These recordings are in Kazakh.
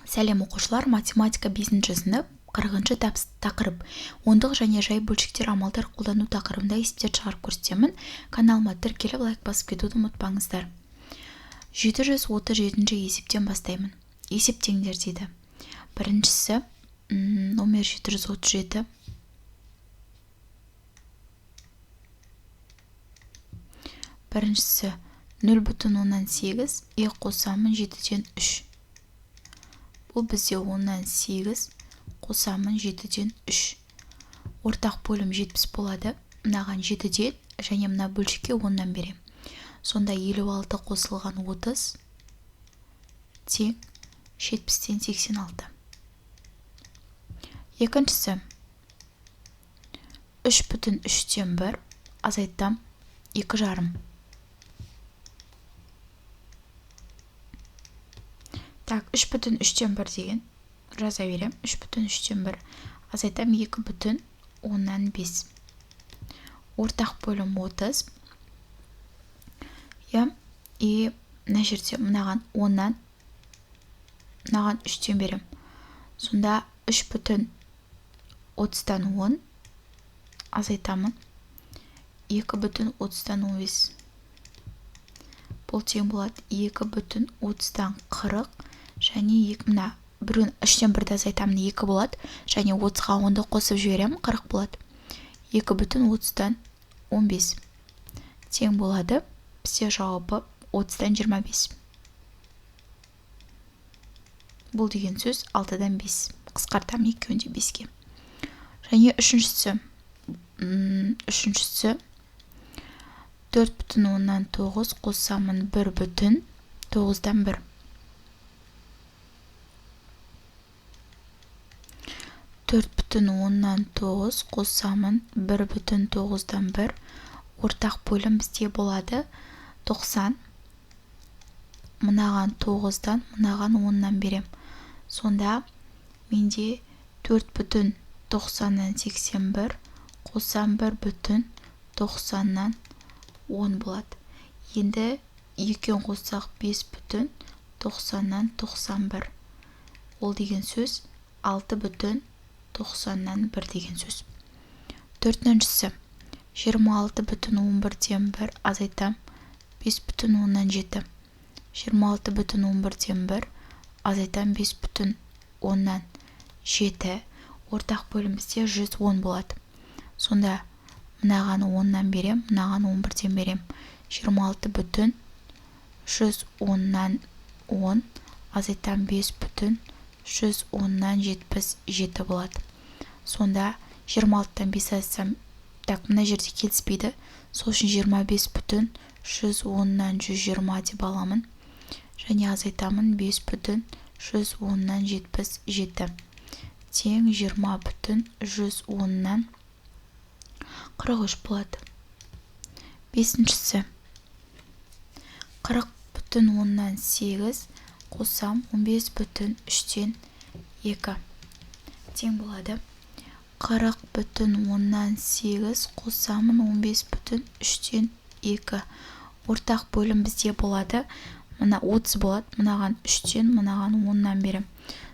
Сәлем оқушылар, математика 5-ші сынып 40-шы тақырып ондық және жай бөлшектер амалдар қолдану тақырыбында есептер шығарып көрсетемін. Каналыма тіркеліп лайк басып кетуді ұмытпаңыздар. 737-ші есептен бастаймын. Есептеңдер дейді. Біріншісі номер 737. Біріншісі 0,8 қосамын 7-ден 3. Бұл бізде 10-8 қосамын 7-ден 3. Ортақ бөлім 70 болады. Мынаған 7-ден және мына бөлшекке 10-нан берем. Сонда 56 қосылған 30 тең 70-тен 86. Екіншісі 3,3-тен 1 азайтам 2,5. Так, 3,3-тен 1 деген жаза берем. 3,3-тен 1 азайтам 2,5. Ортақ бөлім 30. И мына жерде мынаған 10-нан мынаған 3-тен берем. Сонда 3,30-дан 10 азайтамын 2,30-дан 15. Бұл тең болады 2,30-дан 40 және мына 3-тен 1-ді азайтамын 2 болады және 30-ға 10-ды қосып жіберем 40 болады. 2,30-дан 15 тең болады. Бізде жауабы 30-дан 25. Бұл деген сөз 6-дан 5. Қысқартам екеуінде 5-ке. Және үшіншісі 4,9 қосамын 1,9-дан 1. 4,9 қосамын 1,9-дан 1. Ортақ бөлім бізде болады 90. Мынаған 9-дан, мынаған 10-нан берем. Сонда менде 4,90-нан 81 қосам 1,90-нан 10 болады. Енді екеуін қоссақ 5,90-нан 91. Ол деген сөз 6,90-нан 1 деген сөз. Төртіншісі 26,11-ден 1 азайтам 5,7. 26,11-ден 1 азайтам 5,7. Ортақ бөлімізде 110 болады. Сонда мынаған 10-нан берем, мынаған 11-ден берем. 26,110-нан 10 азайтам 5,110-нан 77 болады. Сонда 26-тан 5 азайтсам, так, мына жерде келіспейді. Сол үшін 25,110-нан 120 деп аламын. Және азайтамын 5,110-нан 77. Тең 20,110-нан 43 болады. Бесіншісі 40,10-нан 8 қосам 15,3-тен 2. Тең болады. 40,10-нан 8 қосамын 15,3-тен 2. Ортақ бөлім бізде болады. Мына 30 болады. Мынаған 3-тен, мынаған 10-нан берем.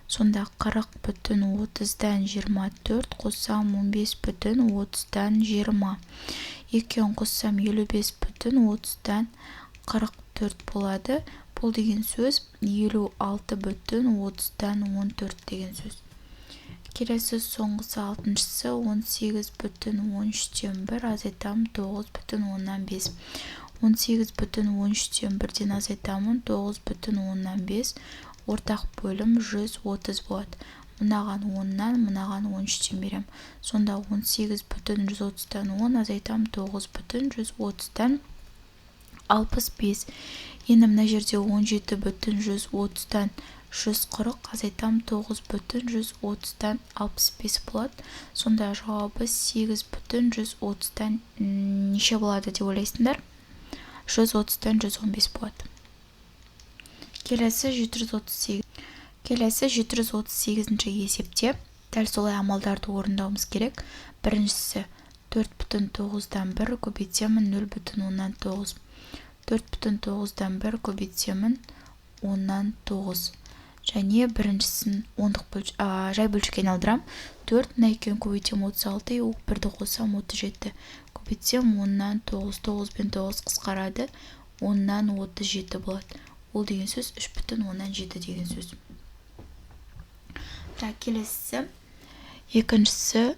Сонда 40,30-дан 24 қосам 15,30-дан 20. Екеуін қоссам 55,30-дан 44 болады. Бұл деген сөз 56,30-дан 14 деген сөз. Келесі соңғысы 6-шысы 18,13-ден 1 азайтамын 9,5. 18,13-ден 1-ден азайтамын 9,5. Ортақ бөлім 130 болады. Мынаған 10-нан, мынаған 13-ден берем. Сонда 18,130-дан 10 азайтам 9,130-дан 65. Енді мына жерде 17,130-дан 140 азайтам 9,130-дан 65 болады. Сонда жауабы 8,130-дан неше болады деп ойлайсыңдар? 130-дан 115 болады. Келесі 738-ші есепте дәл солай амалдарды орындауымыз керек. Біріншісі 4,9-дан 1 көбейтемін 0,9. 4,9-дан 1 көбейтемін 10-нан 9. және біріншісін жай бөлшекке айналдырам. 4 мына екеуін көбейтсем 36, 1-ді қоссам 37. Көбейтсем 10-нан 9, 9 пен 9 қысқарады, 10-нан 37 болады. Ол деген сөз 3,7 деген сөз. Келесісі, екіншісі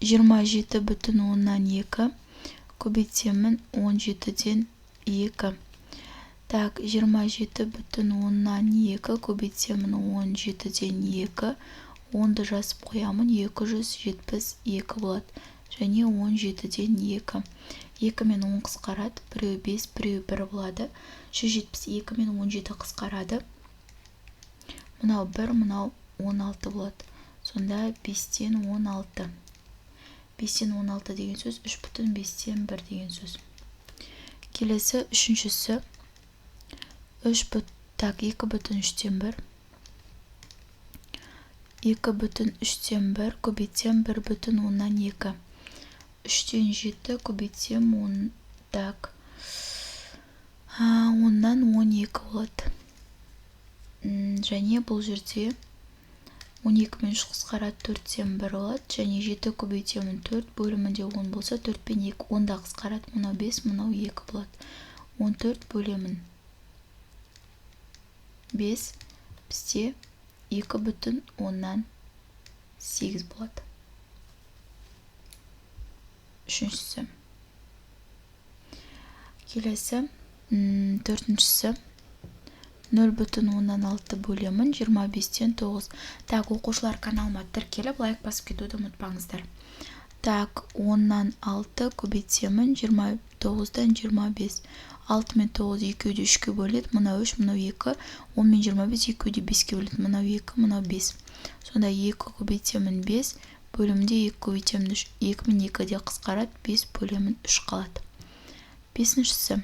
27,2 көбейтсемін 17-ден 2. 27,2 көбейтсемін 17-ден 2. 10-ды жазып қоямын, 272 болады. Және 17-ден 2. 2 мен 10 қысқарады, біреу 5, біреу 1 болады. 172 мен 17 қысқарады. Мынау 1, мынау 16 болады. Сонда 5-тен 16. 5-тен 16 деген сөз 3,5-тен 1 деген сөз. Келесі үшіншісі 2,3-тен 1. 2,3-тен 1 көбейтсем 1,2. 3-тен 7 көбейтсем 10. 10-нан 12 болады. Және бұл жерде 12 мен 3 қысқарады, 4-тен 1 болады. Және 7 көбейтемін 4 бөлімінде 10 болса, 4 пен 2 10-да қысқарады. Мынау 5, мынау 2 болады. 14 бөлемін 5, бізде 2,8 болады. Үшіншісі. Келесі, төртіншісі 0,6 бөлемін 25-тен 9. Оқушылар каналыма тіркеліп, лайк басып кетуді ұмытпаңыздар. 10-нан 6 көбейтсемін 29-дан 25. 6 мен 9 екеуде 3-ке бөлінеді, мынау 3, мынау 2. 10 мен 25 екеуде 5-ке бөлінеді, мынау 2, мынау 5. Сонда 2 көбейтемін 5, бөлімде 2 көбейтемін 3. 2 мен 2-де қысқарады, 5 бөлемін 3 қалады. Бесіншісі.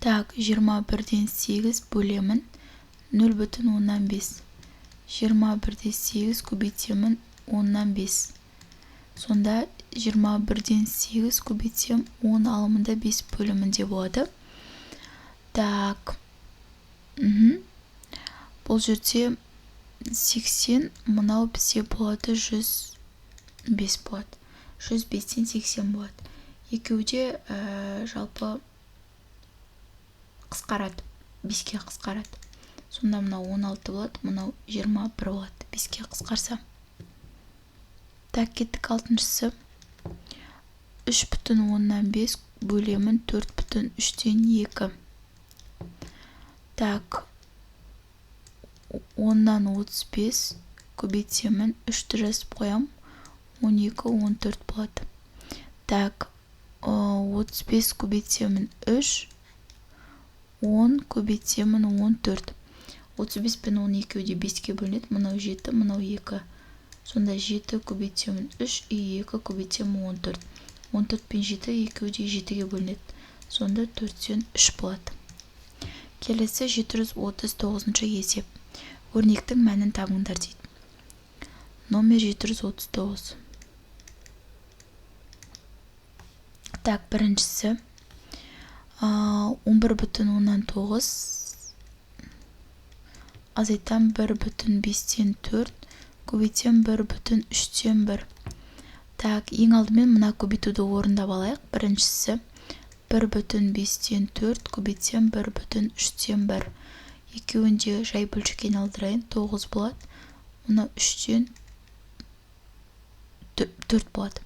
21-ден 8 бөлемін 0,5. 21-де 8 көбейтемін 10-нан 5. Сонда 21-ден 8 көбейтсем 10 алымында 5 бөлімінде болады. Бұл жерде 80, мынау бізде болады 105 болады. 105-тен 80 болады. Екеуде жалпы қысқарады, 5-ке қысқарады. Сонда мынау 16 болады, мынау 21 болады, 5-ке қысқарса. Кеттік алтыншысы. 3,5 бөлемін 4,3-тен 2. 10-нан 35 көбейтемін 3-ті жазып қоям, 12, 14 болады. 35 көбейтемін 3, 10 көбейтемін 14. 35 пен 12-де 5-ке бөлінеді, мынау 7, мынау 2. Сонда 7 көбейтемін 3, 2 көбейтемін 14. 14 пен 7 екеуде 7-ге бөлінеді. Сонда 4-тен 3 болады. Келесі 739 есеп. Өрнектің мәнін табыңдар дейді. Номер 739. Біріншісі 11,9 азайтам 1,5-тен 4 көбейтем 1,3-тен 1. Ең алдымен мына көбейтуді орындап алайық. Біріншісі 1,5-тен 4 көбейтсем 1,3-тен 1. Екеуінде жай бөлшекке айналдырайын, 9 болады. Мұны 3-тен 4 болады.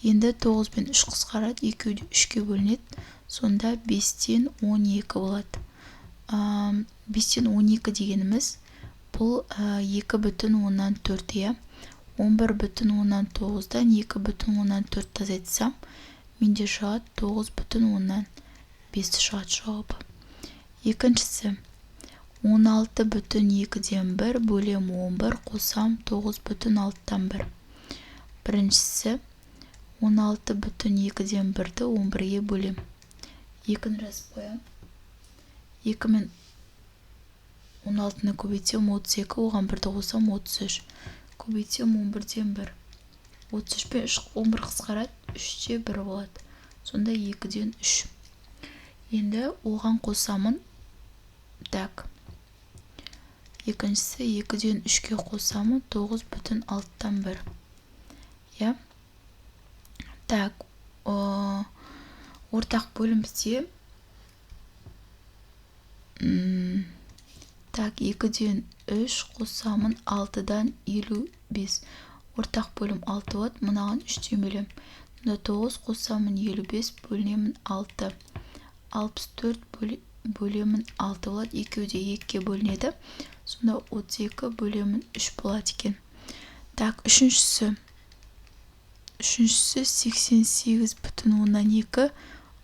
Енді 9 пен 3 қысқарады, екеуде 3-ке бөлінеді. Сонда 5-тен 12 болады. 5-тен 12 дегеніміз бұл 2,4. 11,9-дан 2,4 тазайтсам, менде шығады 9,5 шығады жауабы. Екіншісі 16,2-ден 1 бөлем 11 қосам 9,6-тан 1. Біріншісі 16,2-ден 1-ді 11-ге бөлем. 2-ні жазып қоям. 2 мен 16-ны көбейтсем 32, оған 1-ді қосам 33. Көбейтсем 11-ден 1. 33 пен 11 қысқарады, 3-те 1 болады. Сонда 2-ден 3. Енді оған қосамын. екіншісі 2-ден 3-ке қосамын 9,6-тан 1. Я? Так, ортақ бөлім бізде так, 2-ден 3 қосамын 6-дан 55. Ортақ бөлім 6 болады, мұнаған 3-тен бөлем. 9 қосамын 55 бөлінемін 6. 64 бөлемін 6 болады, екеуде 2-ке бөлінеді. Сонда 32 бөлемін 3 болады екен. Так, үшіншісі 88,2,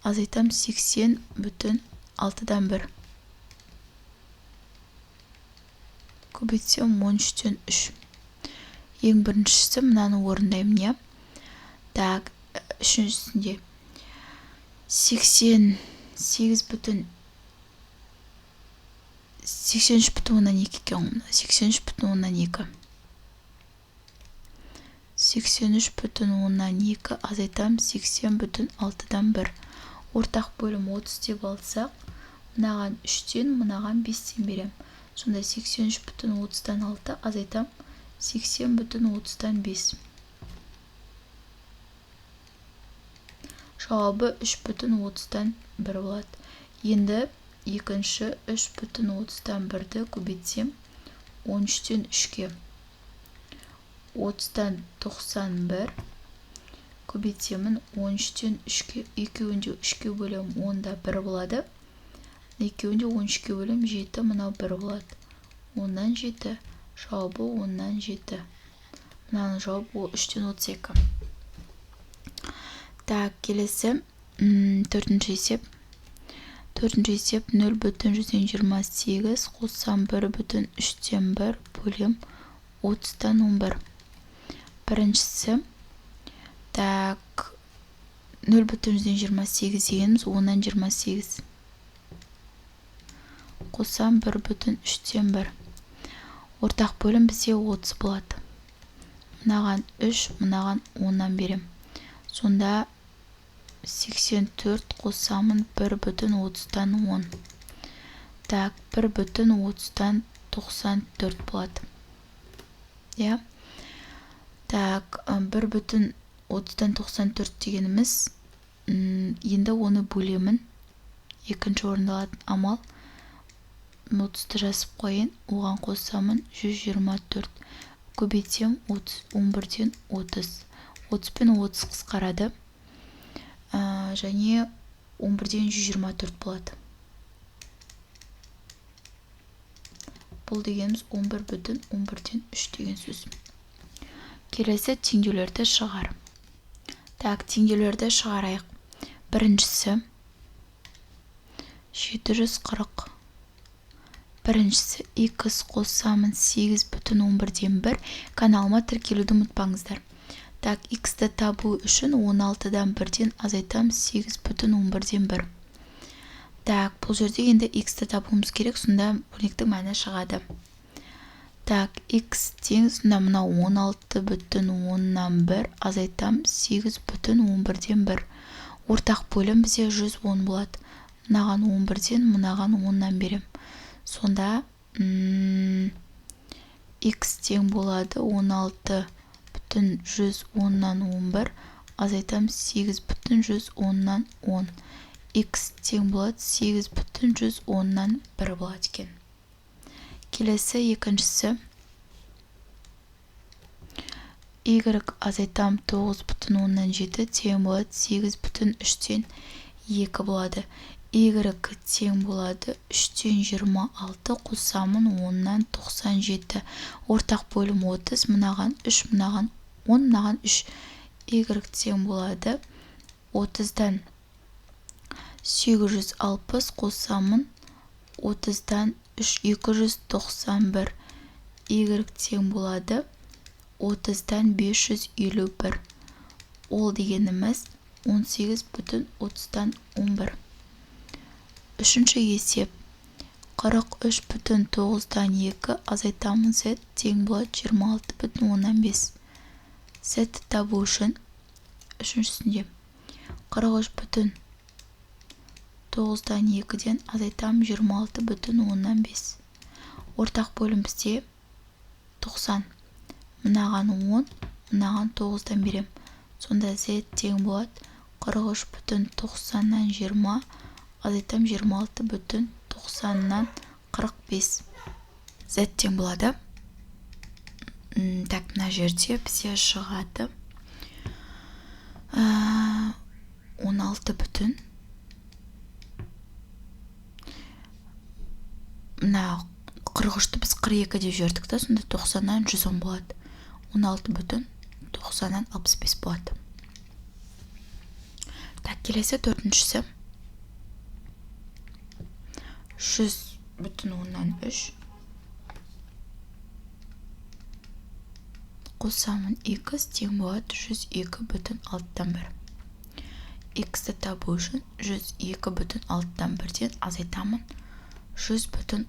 азайтам 80,6-дан 1. Көбейтсем 13-тен 3. Ең біріншісі мынаны орындаймын, я? Так, үшіншісінде 83,2 екен. 83,2. 83,2 азайтам 80,6-дан 1. Ортақ бөлім 30 деп алсақ, мынаған 3-тен, мынаған 5-тен берем. Сонда 83,30-дан 6 азайтам 80,30-дан 5. Жауабы 3,30-дан 1 болады. Енді екінші 3,30-дан 1-ді көбейтсем 13-тен 3-ке. 30-дан 91 көбейтсемін 13-тен 3-ке. Екеуінде 3-ке бөлем 10-да 1 болады. Екеуінде 13-ке бөлем 7, мынау 1 болады. 10-нан 7, жауабы 10-нан 7. Мынаның жауабы 3-тен 32. Так, келесі төртінші есеп. Төртінші есеп 0,128 қоссам 1,3-тен 1 бөлем 30-дан 11. Біріншісі, так, 0,128 дегеніміз 10-нан 28. Қоссам 1,3-тен 1. Ортақ бөлім бізде 30 болады. Мынаған 3, мынаған 10-нан берем. Сонда 84 қосамын 1,30-дан 10. Так, 1,30-дан 94 болады. Я? Так, 1,30-дан 94 дегеніміз, енді оны бөлемін. Екінші орындалатын амал. 30-ты жасып қойын, оған қосамын 124. Көбейтсем 11-ден 30. 30 пен 30 қысқарады. Және 11-ден 124 болады. Бұл дегеніміз 11,11-ден 3 деген сөз. Келесі теңдеулерді шығар. Так, теңдеулерді шығарайық. Біріншісі 740. Біріншісі x қосамын 8,11-ден 1. Каналыма тіркелуді ұмытпаңыздар. Так, x-ті табу үшін 16-дан 1-ден азайтам 8,11-ден 1. Так, бұл жерде енді x-ті табуымыз керек, сонда бөліктің мәні шығады. Так, x тең, сонда мына 16,10-нан 1 азайтам 8,11-ден 1. Ортақ бөлім бізе 110 болады. Мынаған 11-ден, мынаған 10-нан берем. Сонда x тең болады 16,110-нан 11 азайтам 8,110-нан 10. X тең болады 8,110-нан 1 болады екен. Келесі екіншісі y азайтам 9,7 тең болады 8,3-тен 2 болады. Y тең болады 3-тен 26, қосамын 10-нан 97. Ортақ бөлім 30, мынаған 3, мынаған 10, мынаған 3. Y тең болады 30-дан 860, қосамын 30-дан 291. Y тең болады 30-дан 551. Ол дегеніміз 18,30-дан 11. Үшінші есеп 43,9-дан 2 азайтамын z тең болады 26,5. Z табу үшін үшіншісінде 43,9-дан 2-ден азайтамын 26,5. ортақ бөлім бізде 90. Мынаған 10, мынаған 9-дан берем. Сонда z тең болады 43,90-нан 20, азайтам 26,90-нан 45. Z тең болады. Так, мына жерде бізде шығады 16 бүтін. Мына 43-ті біз 42 деп жібердік та, сонда 90-нан 110 болады. 16 бүтін 90-нан 65 болады. Так, келесі төртіншісі 100,3 қосамын x тең болады 102,6-дан 1. X-ті табу үшін 102,6-дан 1-ден азайтамын 100,3.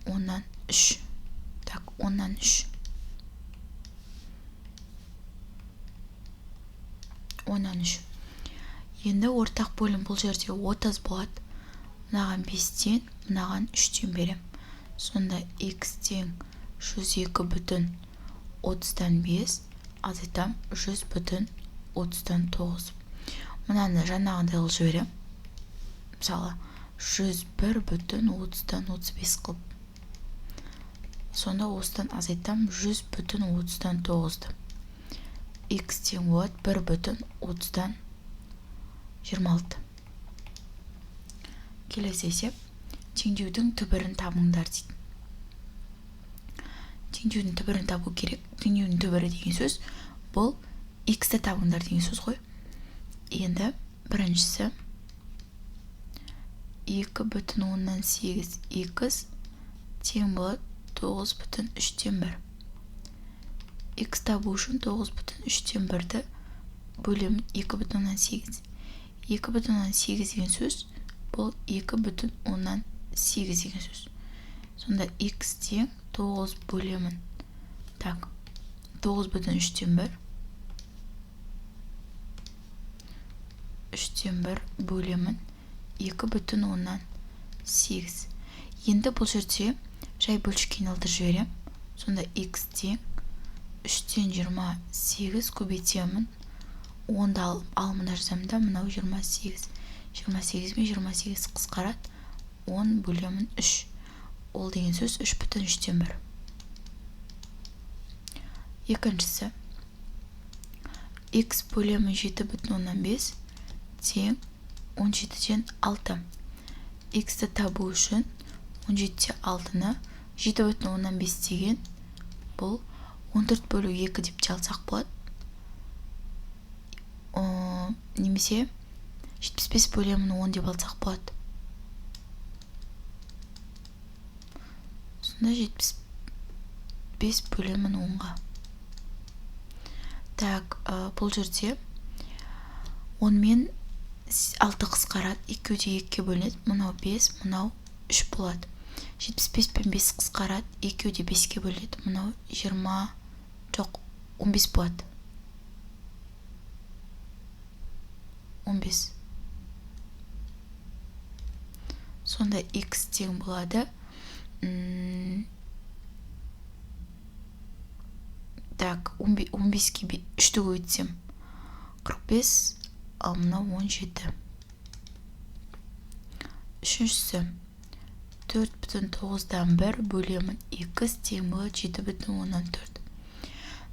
Так, 10-3. 10-3. Енді ортақ бөлім бұл жерде 30 болады. Мынаған 5-тен, мынаған 3-тен берем. Сонда x тең 102,30-дан 5, азайтам 100,30-дан 9. Мынаны жаңағындай қылып жіберем. Мысалы 101,30-дан 35 қылып. Сонда осыдан азайтам 100,30-дан 9-ды. X тең болады 1,30-дан 26. Келесі есеп. Теңдеудің түбірін табыңдар дейді. Теңдеудің түбірін табу керек. Теңдеудің түбірі деген сөз бұл x-ті табыңдар деген сөз ғой. Енді біріншісі 2,8 x тең болады 9,3-тен 1. X табу үшін 9,3-тен 1-ді бөлемін 2,8. 2,8 деген сөз бұл 2,8 деген сөз. Сонда x тең 9 бөлемін. Так, 9,3-тен 1. 3-тен 1 бөлемін 2,8. Енді бұл жерде жай бөлшекке айналдырып жіберем. Сонда x тең 3-тен 28 көбейтемін. 10-ды ал мына жазамда, мынау 28. 28 мен 28 қысқарады. 10 бөлемін 3. Ол деген сөз 3,3-тен 1. Екіншісі x бөлемін 7,5 тең 17-тен 6. X-ті табу үшін 17-те 6-ны 7,5 деген бұл 14 бөлу 2 деп жалсақ болады. Немесе 75 бөлемін 10 деп алсақ болады. Сонда 75 бөлемін 10-ға. Так, бұл жерде 10 мен 6 қысқарады. 2 де 2-ке бөлінеді. Мынау 5, мынау 3 болады. 75 пен 5 қысқарады. 2 де 5-ке бөлінеді. Мынау 20, жоқ, 15 болады. 15. Сонда x тең болады. Так, 15-ке 3-ті көбейтсем 45, ал мынау 17. Үшіншісі 4,9-дан 1 бөлемін x тең болады 7,4.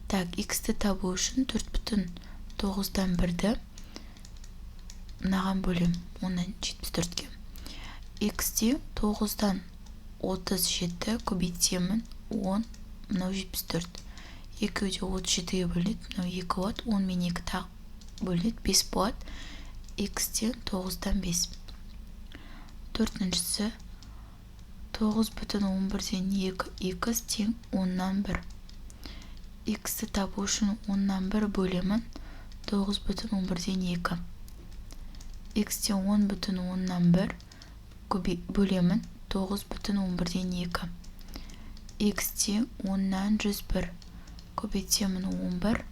Так, x-ті табу үшін 4,9-дан 1-ді мынаған бөлем 10-нан 74-ке. X тең 9-дан 37 көбейтемін 10, мынау 74. 2 де 37-ге бөлінеді, мынау 2 болады. 10 мен 2 тағы бөлінеді, 5 болады. X тең 9-дан 5. Төртіншісі 9,11-ден 2, x тең 10-нан 1. X-ті табу үшін 10-нан 1 бөлемін 9,11-ден 2. X тең 10,10-нан 1 бөлемін 9,11-ден 2. X тең 10-нан 101 көбейтемін 11.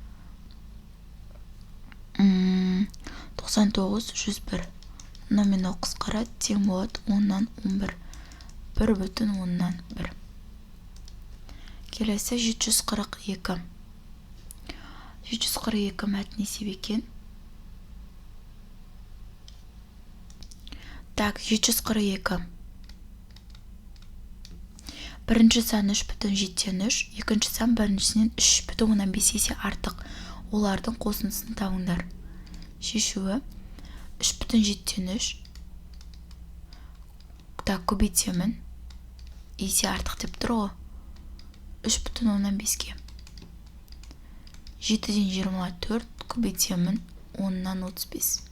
99, 101. Мынау қысқарады, тең болады 10-нан 11. 1,10-нан 1. Келесі 742. 742 мәтін есеп екен. Так, 742. Бірінші сан 3,7-3, екінші сан біріншісінен 3,5 есе артық. Олардың қосындысын табыңдар. Шешуі 3,7-3. Так, көбейтемін. Есе артық деп тұр ғой. 3,5-ке. 7-ден 24 көбейтемін. 10-нан 35.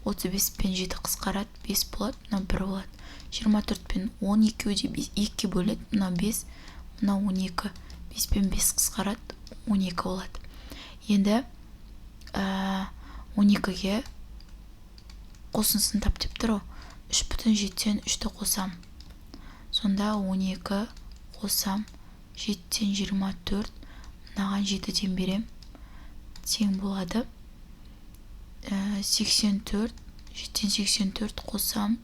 35 пен 7 қысқарады, 5 болады, мына 1 болады. 24 пен 10 екеуде 2 бөледі, мына 5, мына 12. 5 пен 5 қысқарады, 12 болады. Енді 12-ге қосындысын тап деп тұр. 3,7-тен 3-ті қосам. Сонда 12 қосам, 7-тен 24, мынаған 7-ден берем. Тең болады. 84, 7-тен 84 қосам,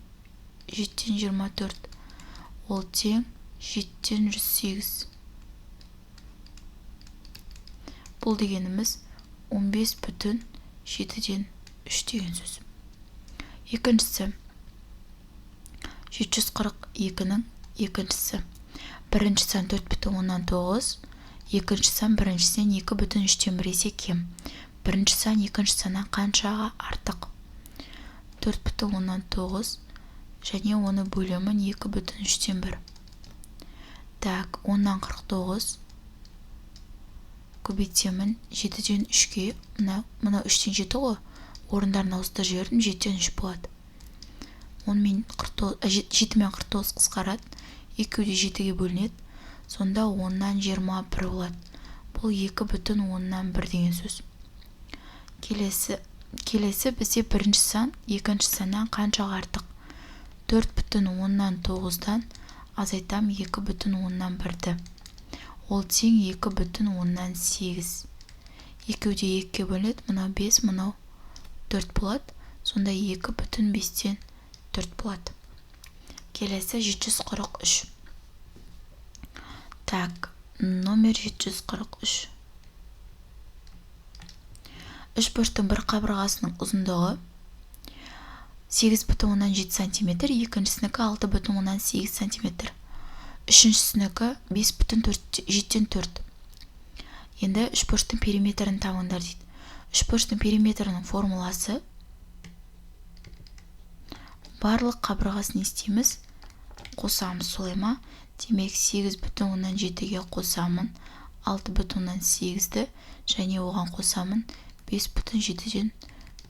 7-тен 24. Ол тең 7-тен 108. Бұл дегеніміз 15,7-ден 3 деген сөз. Екіншісі 742-нің екіншісі. Бірінші сан 4,9, екінші сан біріншісінен 2,3-тен 1 есе кем. Бірінші сан екінші саннан қаншаға артық? 4,9 және оны бөлемін 2,3-тен 1. Так, 10-нан 49 көбейтемін 7-ден 3-ке. Мына 3-тен 7 ғой. Орындарына ауыстырып жібердім, 7-ден 3 болады. 7 мен 49 қысқарады, екеуде 7-ге бөлінеді. Сонда 10-нан 21 болады. Бұл 2,10-нан 1 деген сөз. Келесі бізде бірінші сан, екінші саннан қаншаға артық? 4,10-нан 9-дан азайтам 2,10-нан 1-ді. Ол тең 2,10-нан 8. Екеуде 2-ге бөлінеді, мынау 5, мынау 4 болады. Сонда 2,5-тен 4 болады. Келесі 743. Так, номер 743. Үшбұрыштың бір қабырғасының ұзындығы 8,7 см, екіншісінікі 6,8 см, үшіншісінікі 5,7-тен 4. Енді үшбұрыштың периметрін табыңдар дейді. Үшбұрыштың периметрінің формуласы барлық қабырғасын істейміз, қосамыз, солай ма? Демек 8,7-ге қосамын 6,8-ді және оған қосамын 5,7-ден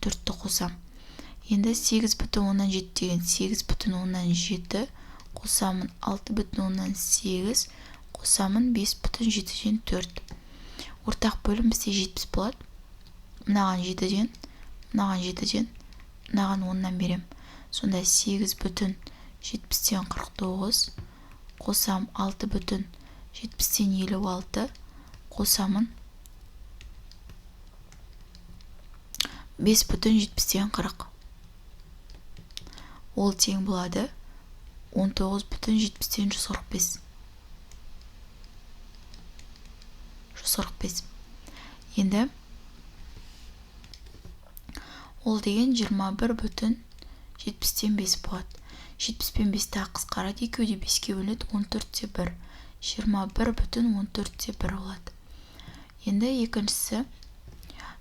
4-ті қосам. Енді 8,7 деген 8,7 қосамын 6,8 қосамын 5,7-ден 4. Ортақ бөлім бізде 70 болады. Мынаған 7-ден, мынаған 7-ден, мынаған 10-нан берем. Сонда 8,70-тен 49 қосам 6,70-тен 56 қосамын 5,70-тен 40. Ол тең болады 19,70-тен 145. Енді ол деген 21,70-тен 5 болады. 70 пен 5 тағы қысқарады, екеуде 5-ке бөлінеді, 14-те 1. 21,14-те 1 болады. Енді екіншісі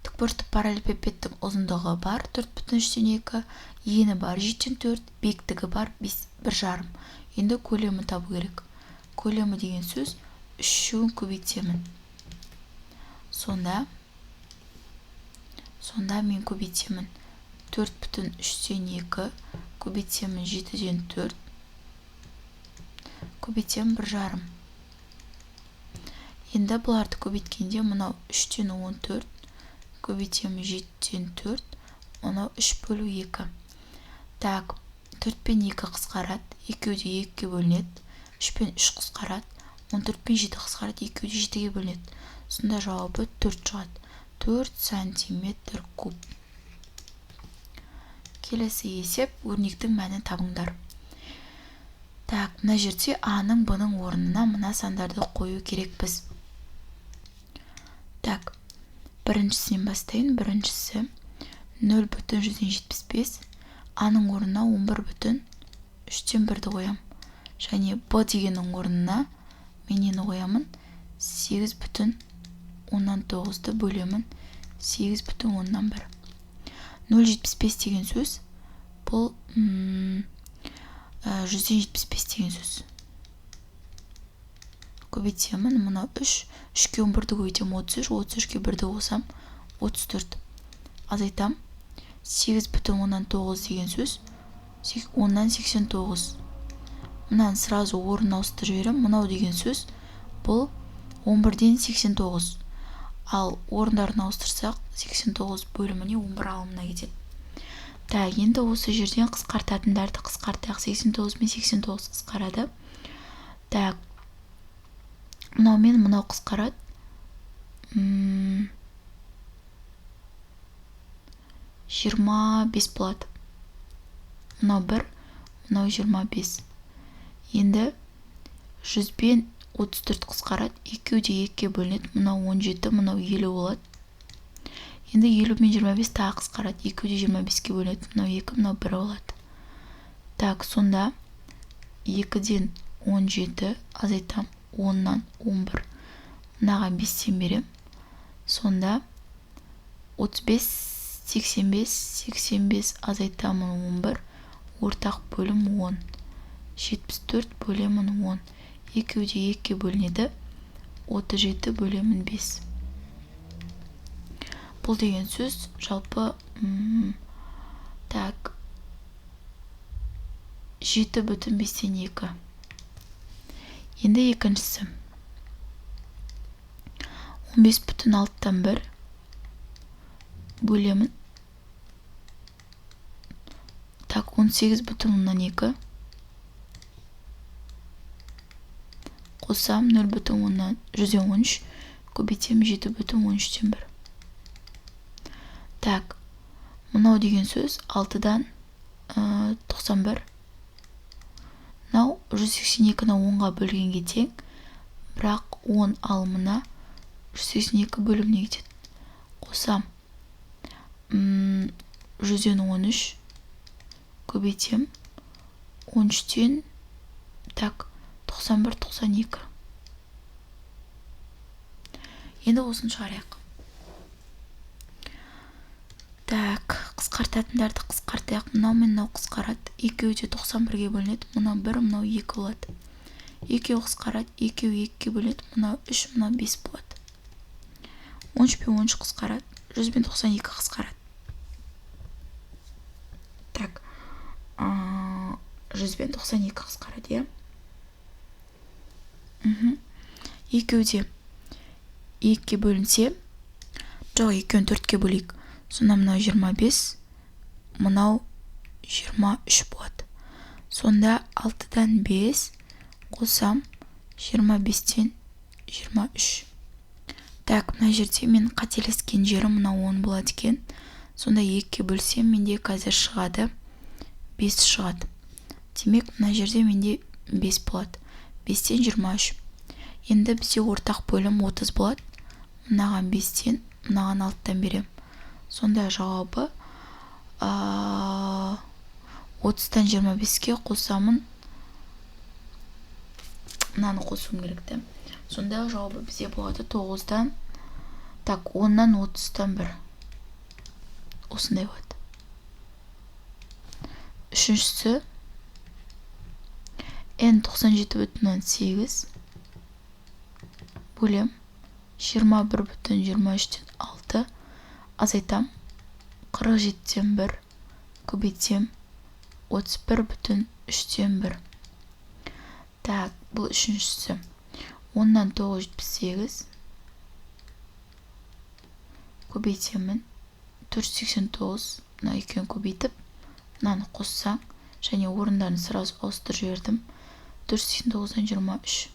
тікбұрышты параллелепипедтің ұзындығы бар 4,3-тен 2, ені бар 7-тен 4, биіктігі бар 1,5. Енді көлемі табу керек. Көлемі деген сөз 3-шуін көбейтемін. Сонда мен көбейтемін 4,3-тен 2, көбейтемін 7-ден 4, көбейтемін 1,5. Енді бұларды көбейткенде мынау 3-тен 14, көбейтемін 7-ден 4, мынау 3/2. Так, 4 пен 2 қысқарады, екеуде 2-ге бөлінеді, 3 пен 3 қысқарады, 14 пен 7 қысқарады, екеуде 7-ге бөлінеді. Сонда жауабы 4 шығады. 4 сантиметр куб. Келесі есеп, өрнектің мәнін табыңдар. Так, мына жерде А-ның Б-ның орнына мына сандарды қою керекпіз. Так, біріншісінен бастайын. Біріншісі 0,175. А-ның орнына 11,3-1-ді қоям. Және Б дегеннің орнына мен нені қоямын? 8,9-ды бөлемін 8,1. 0,75 деген сөз бұл 175 деген сөз. Көбейтемін, мұна 3, 3-ке 11-ді көбейтем 33, 33-ке 1-ді қосам 34. Азайтам, 8,9 деген сөз 10-нан 89. Мұнан сразу орын ауыстырып жіберем. Мұнау деген сөз бұл 11-ден 89. Ал орындарын ауыстырсақ 89 бөліміне 11 алымына кетеді. Так, енді осы жерден қысқартатындарды қысқартайық. 89 мен 89 қысқарады. Так, мынау мен мынау қысқарады. 25 болады. Мынау 1, мынау 25. Енді 100 бен 34 қысқарады. Екеу де 2-ке бөлінеді. Мынау 17, мынау 50 болады. Енді 50 мен 25 тағы қысқарады. Екеу де 25-ке бөлінеді. Мынау 2, мынау 1 болады. Так, сонда 2-ден 17 азайтам. 10-нан 11. Мынаған 5-тен берем. Сонда 35, 85, 85 азайтамын 11. Ортақ бөлім 10. 74 бөлемін 10. Екеу де 2-ке бөлінеді. 37 бөлемін 5. Бұл деген сөз жалпы так 7,5-тен 2. Енді екіншісі 15,6-тан 1 бөлемін. Так, 18,2 қосам 0,113 көбейтем 7,13-тен 1. Так, мынау деген сөз 6-дан 91. Мынау 182-ні 10-ға бөлгенге тең, бірақ 10 алымына 182 бөліміне кетеді. Қосам 113 көбейтем 13-тен так 91, 92. Енді осын шығарайық. Так, қысқартатындарды қысқартайық. Мынау мен мынау қысқарады. Екеу де 91-ге бөлінеді. Мынау 1, мынау 2 болады. Екеу қысқарады. Екеу 2-ге бөлінеді. Мынау 3, мынау 5 болады. 13 пен 13 қысқарады. 100 бен 92 қысқарады. Так, 100 бен 92 қысқарады, Екеу де 2-ге бөлінсе, жоқ, екеуін 4-ке бөлейік. Сонда мынау 25, мынау 23 болады. Сонда 6-дан 5 қосам 25-тен 23. Так, мына жерде мен қателескен жерім мынау 10 болады екен. Сонда 2-ке бөлсем, менде қазір шығады 5 шығады. Демек, мына жерде менде 5 болады. 5-тен 23. Енді бізде ортақ бөлім 30 болады. Мынаған 5-тен, мынаған 6-тан берем. Сонда жауабы 30-тан 25-ке қосамын. Мынаны қосуым керекті. Сонда жауабы бізде болады 9-дан, так, 10-нан 30-тан 1. Осындай болады. Үшіншісі n 97,8 бөлем 21,23-тен 6 азайтам. 47-тен 1 көбейтем 31,3-тен 1. Так, бұл үшіншісі 10-нан 978 көбейтемін 489. Мына екеуін көбейтіп, мынаны қоссаң, және орындарын сразу ауыстырып жібердім. 489-дан 23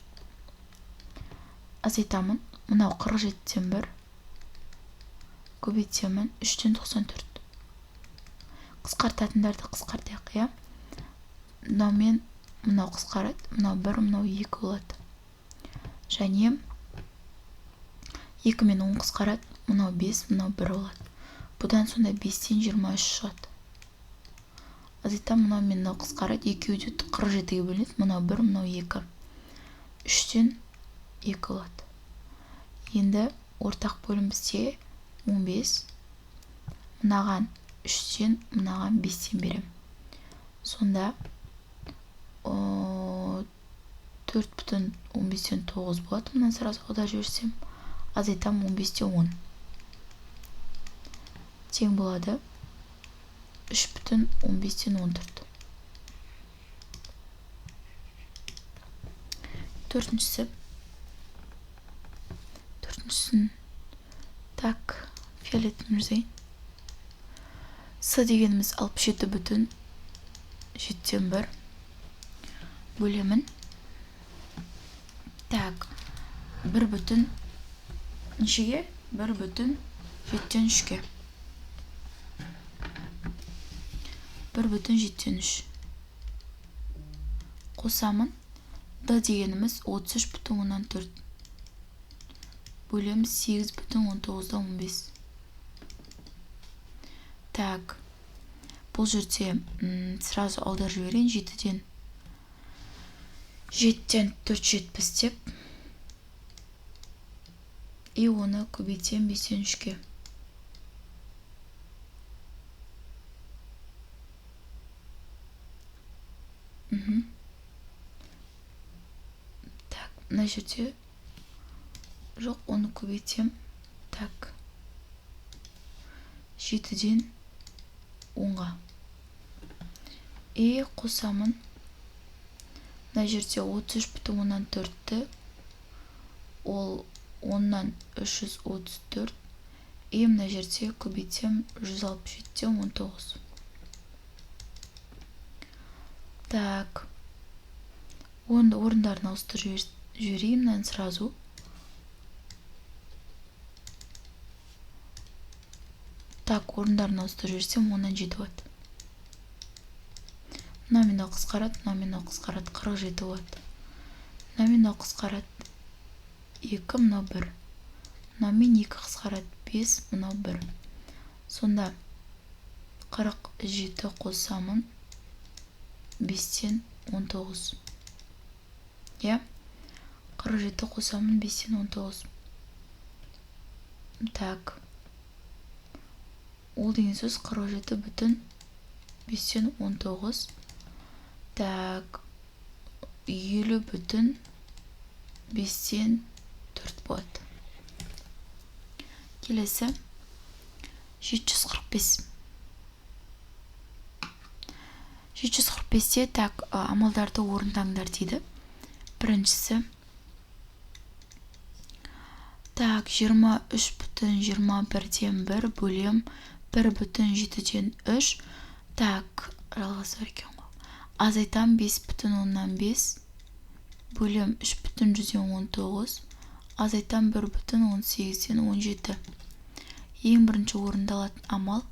азайтамын. Мынау 47-тен 1 көбейтемін 3-тен 94. Қысқартатындарды қысқартайық, Мынау мен мынау қысқарады, мынау 1, мынау 2 болады. Және 2 мен 10 қысқарады, мынау 5, мынау 1 болады. Бұдан сонда 5-тен 23 шығады. Азайтам мынау мен мынау қысқарады, екеуі де 47-ге бөлінеді, мынау 1, мынау 2. 3-тен 2 болады. Енді ортақ бөлім бізде 15. Мынаған 3-тен, мынаған 5-тен берем. Сонда 4,15-тен 9 болады. Мынан сразу аударып жіберсем, азайтам 15-те 10. Тең болады 3,15-тен 14. Төртіншісін так, фиолетовым жазайын. С дегеніміз 67,7-1 бөлемін. Так, 1 бүтін нешеге? 1,7-3-ке. 1,7-3. Қосамын. Д дегеніміз 33,4. Бөлеміз 8,19-15. Так, бұл жерде сразу аударып жіберейін. 7-тен 4 жетпіс деп. И оны көбейтем 5-тен 3-ке. Так, мына жерде жоқ, оны көбейтем. Так, 7-ден 10-ға. И қосамын. Мына жерде 33,4-ті, ол 10-нан 334. И мына жерде көбейтем 167-тен 19. Так, орындарын ауыстырып жіберейін мынаны сразу. Так, орындарын ауыстырып жіберсем 10-нан 7 болады. Мынау мен қысқарады, мынау мен қысқарады, 47 болады. Мынау мен қысқарады, 2, мынау 1. Мынау мен 2 қысқарады, 5, мынау 1. Сонда 47 қосамын, 5-тен 19. Я? 47 қосамын, 5-тен 19. Так. Ол деген сөз 47 бүтін 5-тен 19. Так. 50 бүтін 5-тен 4 болады. Келесі 745. 745-те так, амалдарды орындаңдар дейді. Біріншісі. Так, 23,21-ден 1 бөлем 1,7-ден 3. Так, жалғасы екен ғой. Азайтам 5,5 бөлем 3,19. Азайтам 1,18-ден 17. Ең бірінші орындалатын амал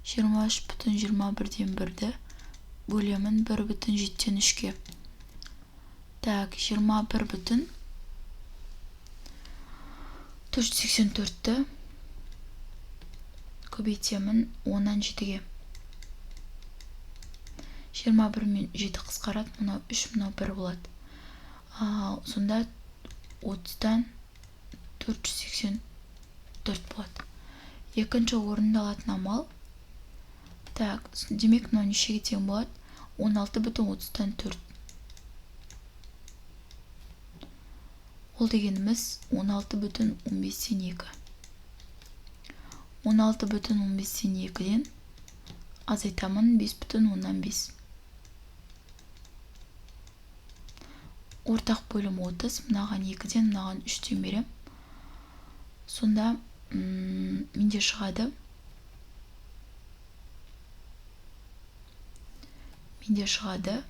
23,21-ден 1-ді бөлемін 1,7-ден 3-ке. Так, 21,484-ті көбейтемін 10-нан 7-ге. 21 мен 7 қысқарады, мынау 3, мынау 1 болады. Сонда 30-дан 484 болады. Екінші орындалатын амал. Так, демек мынау нешеге тең болады? 16,30-дан 4. Ол дегеніміз 16,15-тен 2. 16,15-тен 2-ден азайтамын 5,15. Ортақ бөлім 30, мынаған 2-ден, мынаған 3-тен берем. Сонда менде шығады. Менде шығады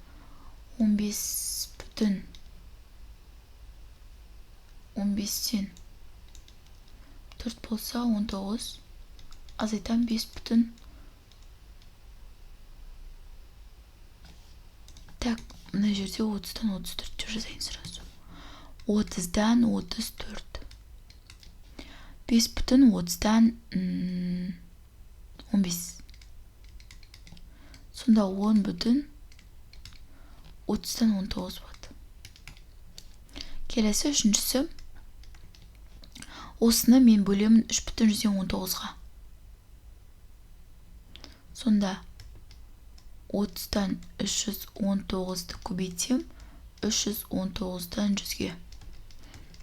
15,15-тен 4 болса 19. Азайтам 5 бүтін. Так, мына жерде 30-дан 34 жазайын сразу. 30-дан 34. 5 бүтін 30-дан 15. Сонда 10 бүтін 30-дан 19 болады. Келесі үшіншісі. Осыны мен бөлемін 3 бүтін 119-ға. Сонда 30-дан 319-ды көбейтсем, 319-дан 100-ге.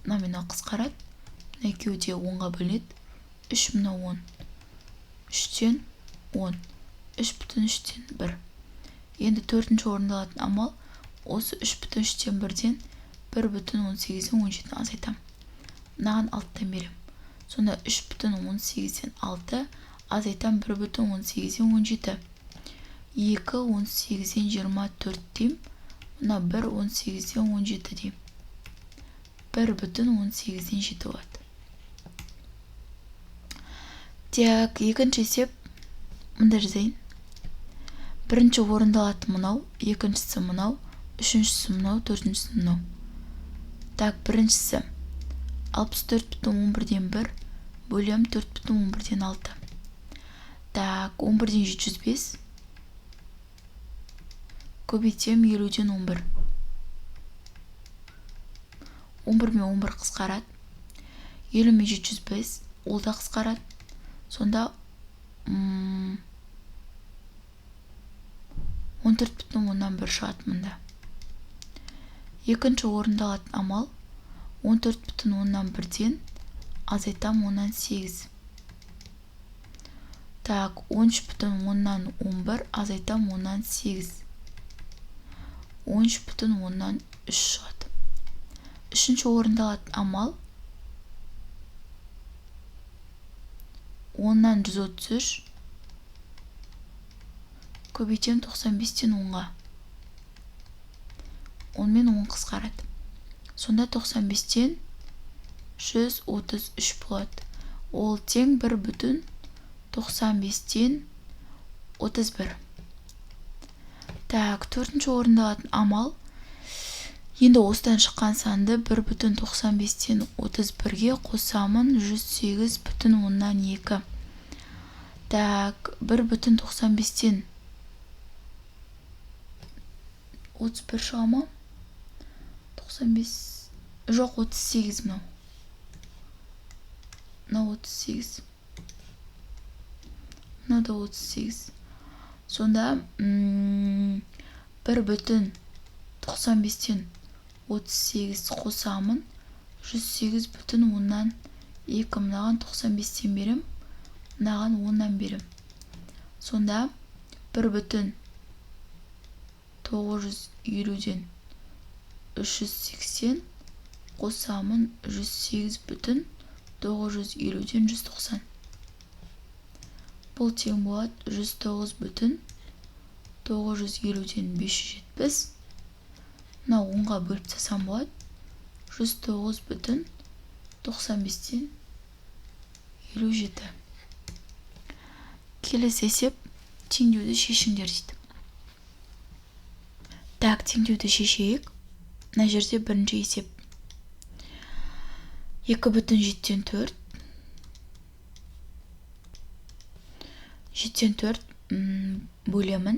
Мына қысқарады. Мына екеуі де 10-ға бөлінеді. 3 мына 10. 3-тен 10. 3 бүтін 3-тен 1. Енді төртінші орындалатын амал осы 3 бүтін 3-тен 1-ден 1 бүтін 18-ден 17-ден азайтам. Мынаған 6-тан берем. Сонда 3 бүтін 18-ден 6 азайтам 1 бүтін 18-ден 17. 2 18-ден 24 дейм. Мына 1 18-ден 17 дейм. 1 бүтін 18-ден 7 болады. Так, екінші есеп мында жазайын. Бірінші орындалатын мынау, екіншісі мынау, үшіншісі мынау, төртіншісі мынау. Так, біріншісі 64 бүтін 11-ден 1 бөлем 4 бүтін 11-ден 6. Так, 11-ден 705 көбейтсем 50-ден 11. 11 мен 11 қысқарады. 50 мен 705 ол да қысқарады. Сонда 14 бүтін 1 шығады мында. Екінші орындалатын амал 14 бүтін 1-ден азайтам 8. Так, 13 бүтін 11 азайтам 8. 13 бүтін 3 шығады. Үшінші орындалатын амал 10-нан 133 көбейтем 95-тен 10-ға. 10 мен 10 қысқарады. Сонда 95-тен 133 болады. Ол тең 1 бүтін 95-тен 31. Так, төртінші орындалатын амал енді осыдан шыққан санды 1 бүтін 95-тен 31-ге қосамын 108 бүтін 2. Так, 1 бүтін 95-тен 31 шыға ма? 95, жоқ 38 мынау. Мынау 38. Мынау да 38. Сонда 1 бүтін 95-тен 38 қосамын 108 бүтін 2. Мынаған 95-тен берем, мынаған 10-нан берем. Сонда 1 бүтін 950-ден 380 қосамын 108 бүтін 950-ден 190. Бұл тең болады 109 бүтін 950-ден 570. Мына 10-ға бөліп тастасам болады 109 бүтін 95-тен 57. Келесі есеп теңдеуді шешіңдер дейді. Так, теңдеуді шешейік. Мына жерде бірінші есеп 2 бүтін 7-тен 4. 7-тен 4 бөлемін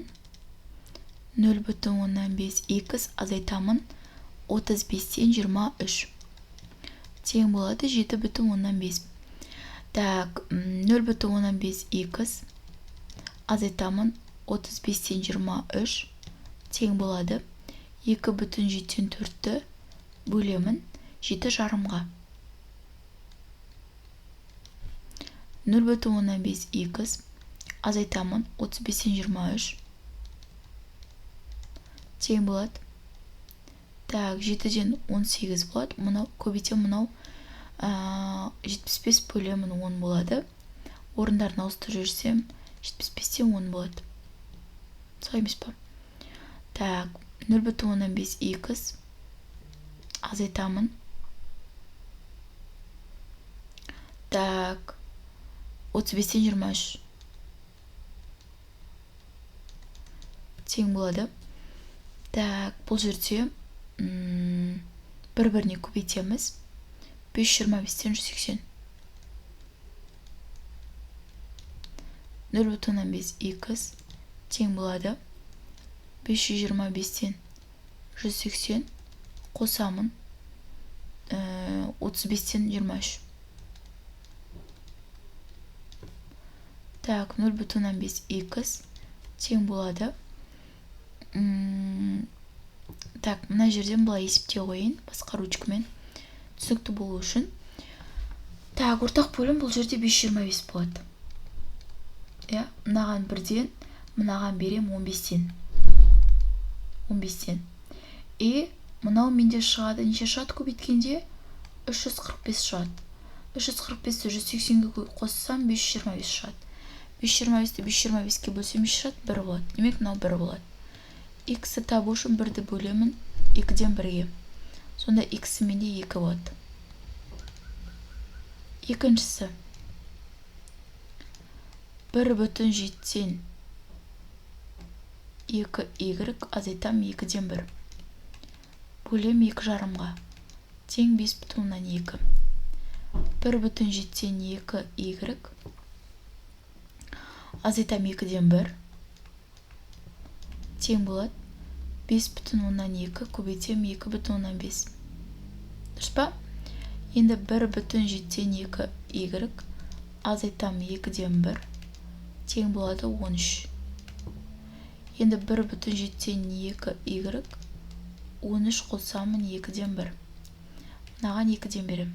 0 бүтін 5 x азайтамын 35-тен 23. Тең болады 7 бүтін 5. Так, 0 бүтін 5 x азайтамын 35-тен 23. Тең болады 2 бүтін 7-тен 4-ті бөлемін 7 жарымға. 0 бүтін 5 x азайтамын 35-тен 23. Тең болады. Так, 7-ден 18 болады. Мынау көбейтем, мынау 75 бөлемін 10 болады. Орындарын ауыстырып жүрсем 75-тен 10 болады. Солай емес па? Так, 0 бүтін 5 x азайтамын. Так, 35-тен 23. Тең болады. Так, бұл жерде бір-біріне көбейтеміз. 525-тен 180. 0,5x тең болады. 525-тен 180 қосамын. 35-тен 23. Так, 0,5x тең болады. Так, мына жерден былай есептей қойын, басқа ручкамен түсінікті болу үшін. Так, ортақ бөлім бұл жерде 525 болады. Мынаған бірден, мынаған берем 15-тен. 15-тен. Мынау менде шығады, неше шығады көбейткенде? 345 шығады. 345-ті 180-ге қоссам 525 шығады. 525-ті 525-ке бөлсем шығады, 1 болады. Демек, мынау 1 болады. X-ті табу үшін 1-ді бөлемін 2-ден 1-ге. Сонда X-і менде 2 болады. Екіншісі. 1,7-тен 2y азайтам 2-ден 1. Бөлем 2 жарымға. Тең 5,2. 1,7-тен 2y азайтам 2-ден 1. Тең болады. 5,2 көбейтем 2,5. Дұрыс па? Енді 1,7-тен 2y азайтам 2-ден 1. Тең болады 13. Енді 1,7-тен 2y 13 қосамын 2-ден 1. Мынаған 2-ден берем.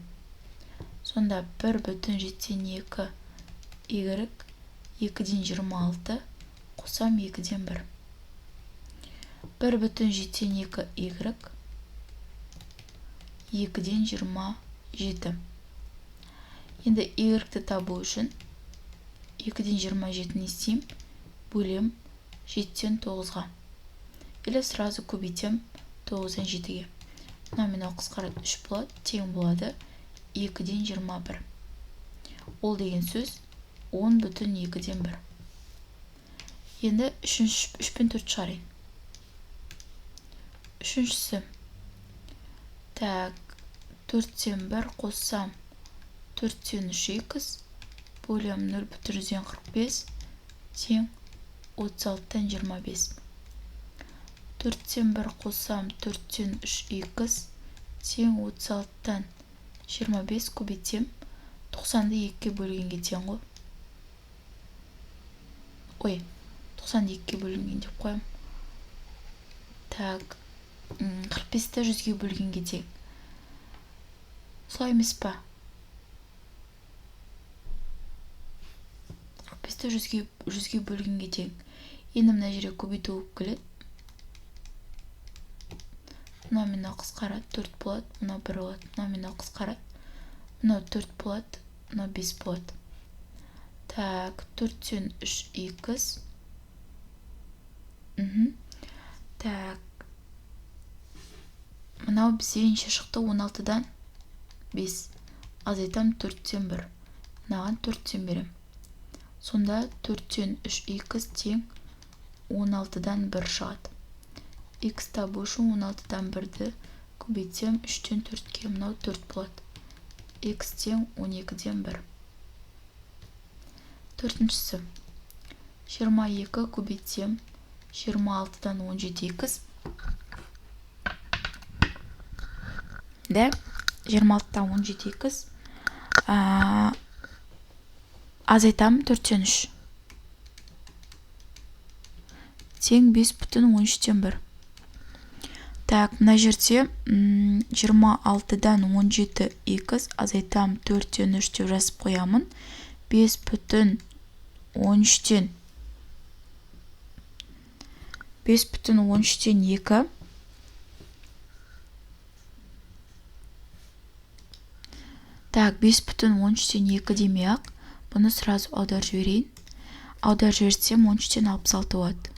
Сонда 1,7-тен 2y 2-ден 26 қосам 2-ден 1. 1,7-тен 2y 2-ден 27. Енді y-ті табу үшін 2-ден 27-ні істейм, бөлем 7-тен 9-ға. Или сразу көбейтем 9-дан 7-ге. Мынау қысқарады 3 болады, тең болады 2-ден 21. Ол деген сөз 10,2-ден 1. Енді 3 пен 4 шығарайын. Үшіншісі. Так, 4-тен 1 қоссам 4-тен 3x бөлем 0,45 тең 36-тан 25. 4-тен 1 қоссам 4-тен 3x тең 36-тан 25 көбейтем 90-ды 2-ге бөлгенге тең ғой. 90-ды 2-ге бөлінген деп қоям. Так, 45-ті 100-ге бөлгенге тең. Солай емес па? 45-ті 100-ге бөлгенге тең. Енді мына жерге көбейту болып келеді. Мынау мынау қысқарады, 4 болады, мынау 1 болады. Мынау мынау қысқарады, мынау 4 болады, мынау 5 болады. Так, 4-тен 3x. Так, мынау бізде неше шықты? 16-дан 5. Азайтам 4-тен 1. Мынаған 4-тен берем. Сонда 4-тен 3x тең 16-дан 1 шығады. X табу үшін 16-дан 1-ді көбейтсем 3-тен 4-ке, мынау 4 болады. X тең 12-ден 1. Төртіншісі. 22 көбейтсем 26-дан 17x. Да, 26-дан 17x. Азайтам 4-тен 3. Тең 5,13-тен 1. Так, мына жерде 26-дан 17x азайтам 4-тен 3 деп жазып қоямын. 5,13-тен 2. Так, 5,13-тен 2 демей-ақ. Бұны сразу аудар жіберейін. Аудар жіберсем 13-тен 66 болады.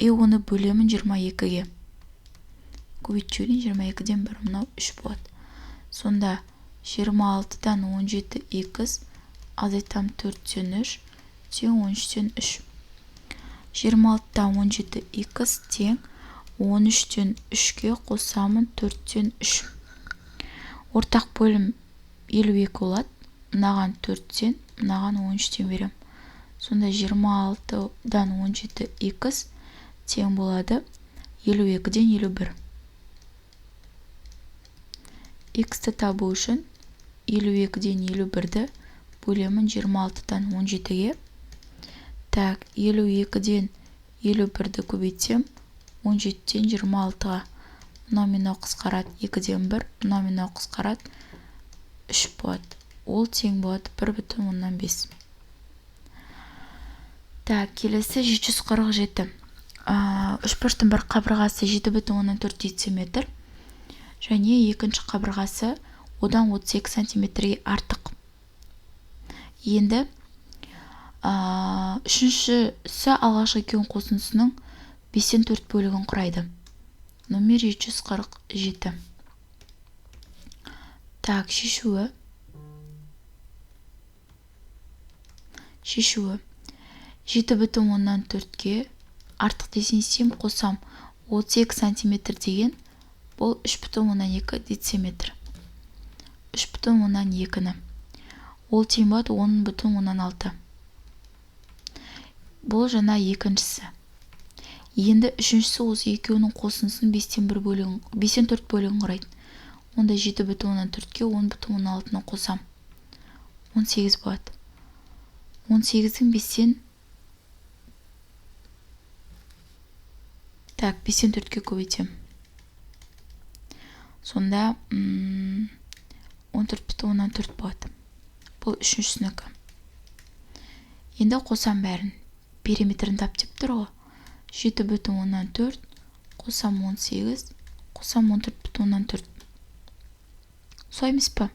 Оны бөлемін 22-ге. Көбейтіп жіберейін, 22-ден 1, мынау 3 болады. Сонда 26-дан 17x азайтам 4-тен 3 тең 13-тен 3. 26-тан 17 x тең 13-тен 3-ке қосамын 4-тен 3. Ортақ бөлім 52 болады. Мынаған 4-тен, мынаған 13-тен берем. Сонда 26-дан 17 x тең болады 52-ден 51. X-ті табу үшін 52-ден 51-ді бөлемін 26-дан 17-ге. Так, 52-ден 51-ді көбейтсем 17-ден 26-ға. Мынау қысқарады 2-ден 1, мынау қысқарады 3 болады. Ол тең болады 1,5. Так, келесі 747. Үшбұрыштың бір қабырғасы 7,4 дециметр. Және екінші қабырғасы одан 32 сантиметрге артық. Енді үшіншісі алғашқы екеуін қосындысының 5-тен 4 бөлігін құрайды. Номер 747. Так, шешуі. 7,4-ге артық десем қосам 32 сантиметр деген бұл 3,2 дециметр. 3,2-ні. Ол тең болады 10,6. Бұл жаңа екіншісі. Енді үшіншісі осы екеуінің қосындысын 5-тен 4 бөлігін құрайды. Онда 7,4-ге 10,6-ны қосам. 18 болады. 18-дің 5-тен 4-ге көбейтем. Сонда 14,4 болады. Бұл үшіншісінікі. Енді қосам бәрін. Периметрін тап деп тұр ғой. 7,4 қосам 18 қосам 14,4. Сол емес па?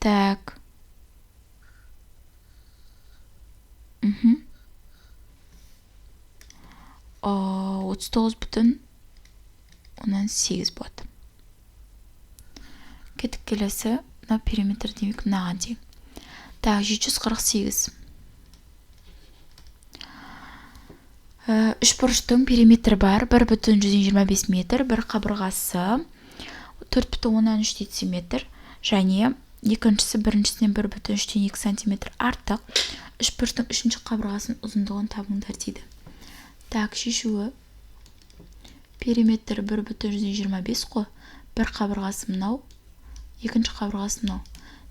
Так. 39,8 болады. Кеттік келесі. Мына периметр демек мынаған тең. Так, 748. Үшбұрыштың периметрі бар 1,125 метр, бір қабырғасы 4,3 дециметр, және екіншісі біріншісінен 1,3-2 сантиметр артық. Үшбұрыштың үшінші қабырғасының ұзындығын табыңдар дейді. Так, шешуі. Периметр 1,125 қой. Бір қабырғасы мынау, екінші қабырғасы мынау.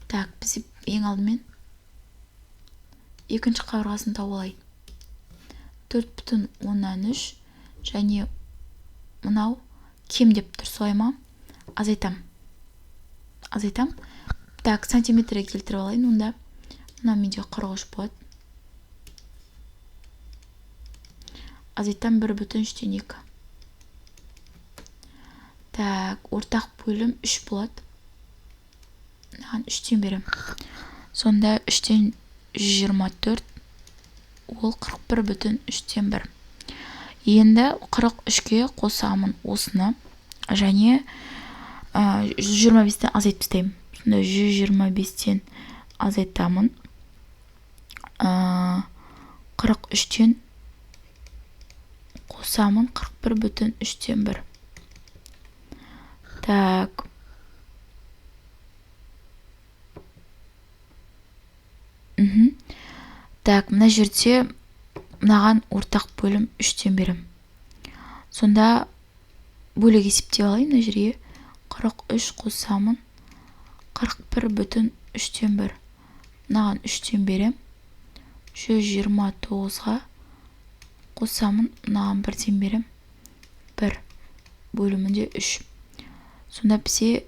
Так, біз ең алдымен екінші қабырғасын тауып алайық. 4,3 және мынау кем деп тұр, солай ма? Азайтам. Так, сантиметрге келтіріп алайын, онда мына менде 43 болады. Азайтам 1,3-2. Так, ортақ бөлім 3 болады. Мынаған 3-тен берем. Сонда 3-тен 124, ол 41,3-тен 1. Енді 43-ге қосамын осыны, және 125-тен азайт тастаймын. Сонда 125-тен азайтамын. 43-тен қосамын 41,3-тен 1. Так. Так, мына жерде мынаған ортақ бөлім 3-тен берем. Сонда бөлік есептеп алайын, мына жерге 43 қосамын 41,3-тен 1. Мынаған 3-тен берем. 129-ға қосамын, мынаған 1-тен берем. 1 бөлімінде 3. Сонда бізе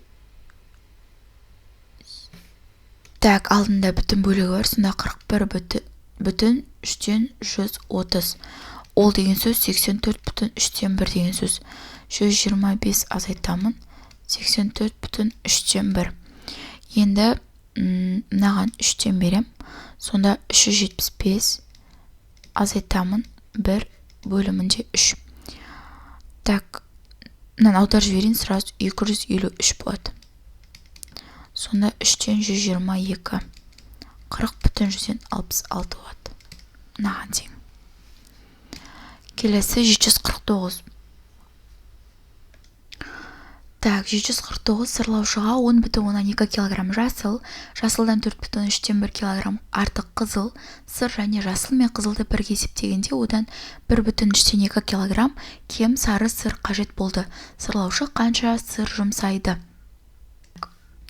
так, алдында бүтін бөлігі бар. Сонда 41,3-тен 130. Ол деген сөз 84,3-тен 1 деген сөз. 125 азайтамын. 84,3-тен 1. Енді мынаған 3-тен берем. Сонда 375 азайтамын 1 бөлімінде 3. Так, мынаны аудар жіберейін, сразу 253 болады. Сонда 3-тен 122. 40,166 болады. Мынаған тең. Келесі 749. Так, 749 сырлаушыға 10,2 кг жасыл, жасылдан 4,3 кг артық қызыл, сыр және жасыл мен қызылды бірге есептегенде одан 1,3 кг кем сары сыр қажет болды. Сырлаушы қанша сыр жұмсайды?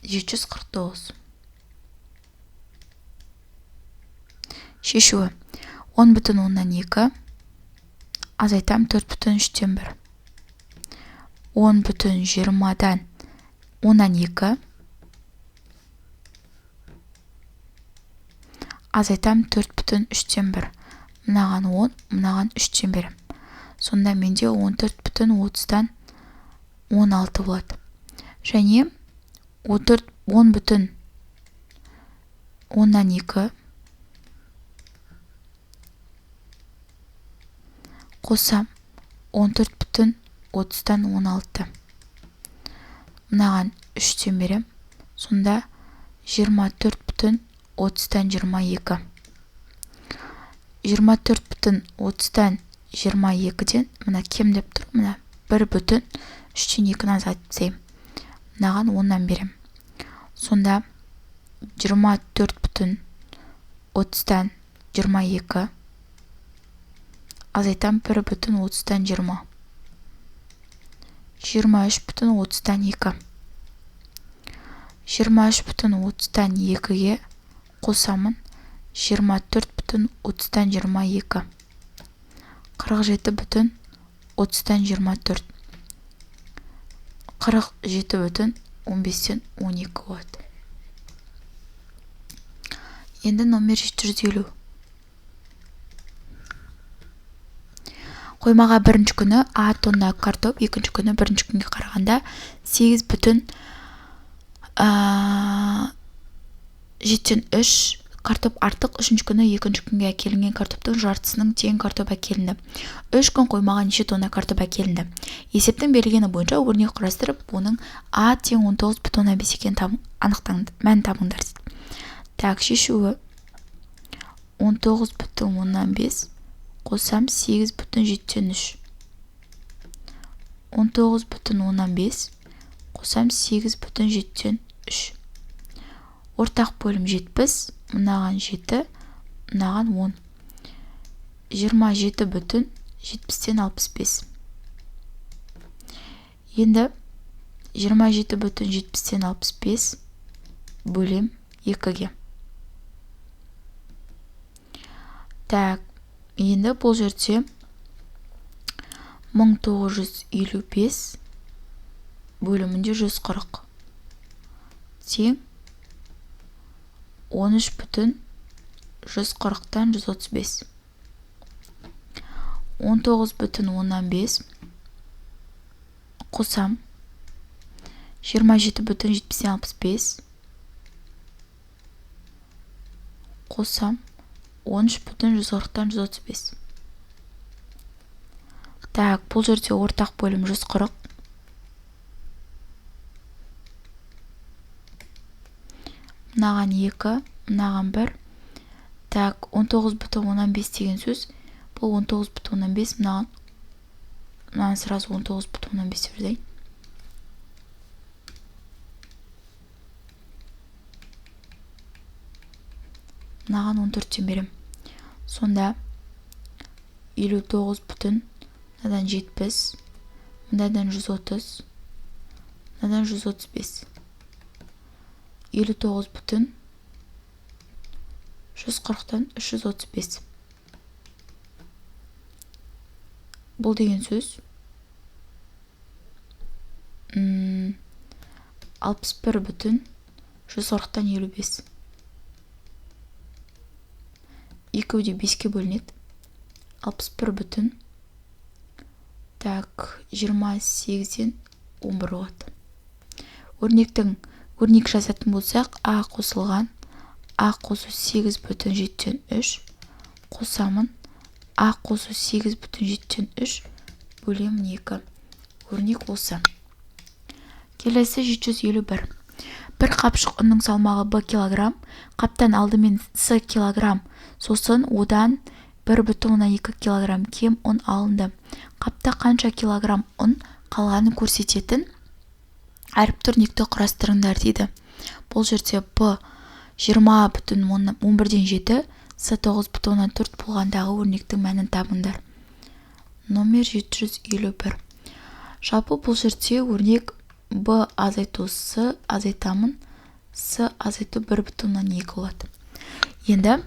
749. Шешуі: 10,2 азайтам 4,3 10,20-дан 10,2 азайтам 4,3 мынаған 10, мынаған 3-тен берем. Сонда менде 14,30-дан 16 болады. Және 10,2 қосам 14,30-дан 16. Мынаған 3-тен берем. Сонда 24,30-дан 22. 24,30-дан 22-ден мына кем деп тұр. Мына 1,3-тен 2-ні азайтып тастаймын. Мынаған 10-нан берем. Сонда 24,30-дан 22 азайтам 1,30-дан 20. 23,30-дан 2. 23,30-дан 2-ге қосамын 24,30-дан 22. 47,30-дан 24. 47,15-тен 12 болады. Енді номер 750. Қоймаға бірінші күні А тонна картоп, екінші күні бірінші күнге қарағанда 8,73 картоп артық. Үшінші күні екінші күнге әкелінген картоптың жартысының тең картоп әкелінді. 3 күн қоймаға неше тонна картоп әкелінді? Есептің берілгені бойынша өрнек құрастырып, оның А тең 19,5 екенін мән табыңдар. Так, шешуі: 19,5 қосам 8,73. 19,5 қосам 8,73. Ортақ бөлім 70, мынаған 7, мынаған 10. 27,70-тен 65. Енді 27,70-тен 65 бөлем 2-ге. Так, енді бұл жерде 1955 бөлімінде 140 тең 13,140-тан 135. 19,5 қосам 27,70-тен 65 қосам 13,140-тан 135. Так, бұл жерде ортақ бөлім 140. Мынаған 2, мынаған 1. Так, 19,15 деген сөз. Бұл 19,15, мынаған сразу 19,15 бердейін. Мынаған 14-тен берем. Сонда 59,70, мынадан 130, мынадан 135. 59,140-тан 335. Бұл деген сөз 61,140-тан 55. Екеуде 5-ке бөлінеді. 61 так 28-ден 11 болады. Өрнек жазатын болсақ, А қосылған, А қосу 8,7-3 қосамын, А қосу 8,7-3 бөлем 2. Өрнек осы. Келесі 751. Бір қапшық ұнның салмағы Б килограмм, қаптан алдымен С килограмм, сосын одан 1,2 килограмм кем ұн алынды. Қапта қанша килограмм ұн қалғанын көрсететін әріп өрнекті құрастырыңдар дейді. Бұл жерде Б 20,11-ден 7, С 9,4 болғандағы өрнектің мәнін табыңдар. Номер 751. Жалпы бұл жерде өрнек Б азайту С азайтамын, С азайту 1,2 болады. Енді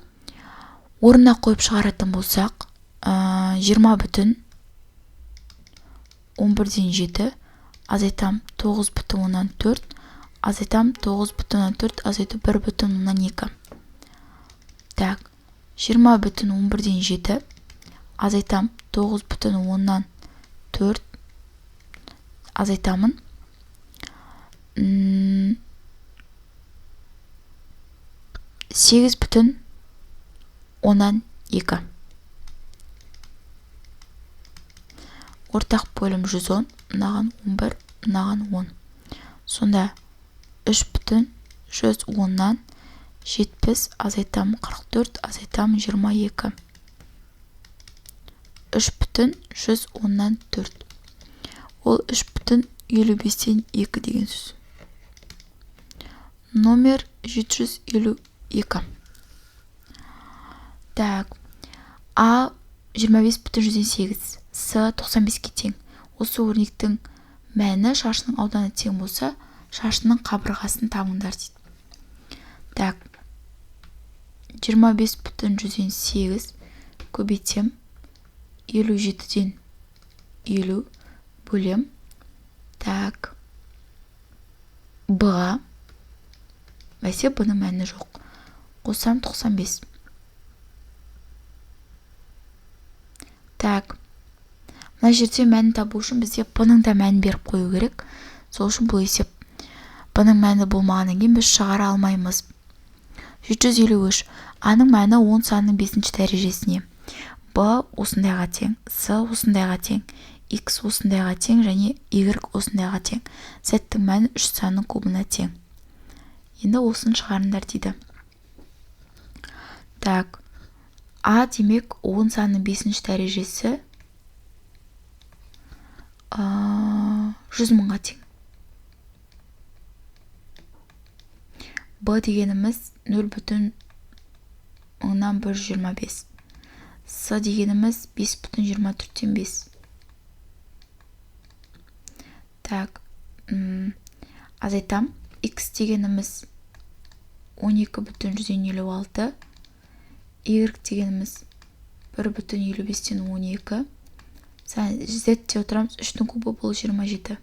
орнына қойып шығаратын болсақ, 20,11-ден 7 азайтам 9,4, азайтам 9,4 азайту 1,2. Так, 20,11-ден 7 азайтам 9,4 азайтамын 8,2. Ортақ бөлім 110, мынаған 11, мынаған 10. Сонда 3,110-нан 70 азайтам 44 азайтам 22. 3,110-нан 4. Ол 3,55-тен 2 деген сөз. Номер 752. Так, А 25,108, С 95-ке тең. Осы өрнектің мәні шашының ауданы тең болса, шашының қабырғасын табыңдар дейді. Так, 25,108 көбейтем 57-ден 50 бөлем. Так, Б-ға бәсе бұның мәні жоқ. Қосам 95. Так, мына жерде мәнін табу үшін бізде бұның да мәнін беріп қою керек. Сол үшін бұл есеп бұның мәні болмағаннан кейін біз шығара алмаймыз. 753. А-ның мәні 10 санының 5-ші дәрежесіне. Б осындайға тең, С осындайға тең, X осындайға тең және Y осындайға тең. Z-тің мәні 3 санның кубына тең. Енді осын шығарындар дейді. Так, А демек 10 санның 5-ші дәрежесі 100 мыңға тең. Б дегеніміз 0,125. С дегеніміз 5,24-тен 5. Так, азайтам. X дегеніміз 12,156. Y дегеніміз 1,55-тен 12. Z де отырамыз, 3-тің кубы бұл 27.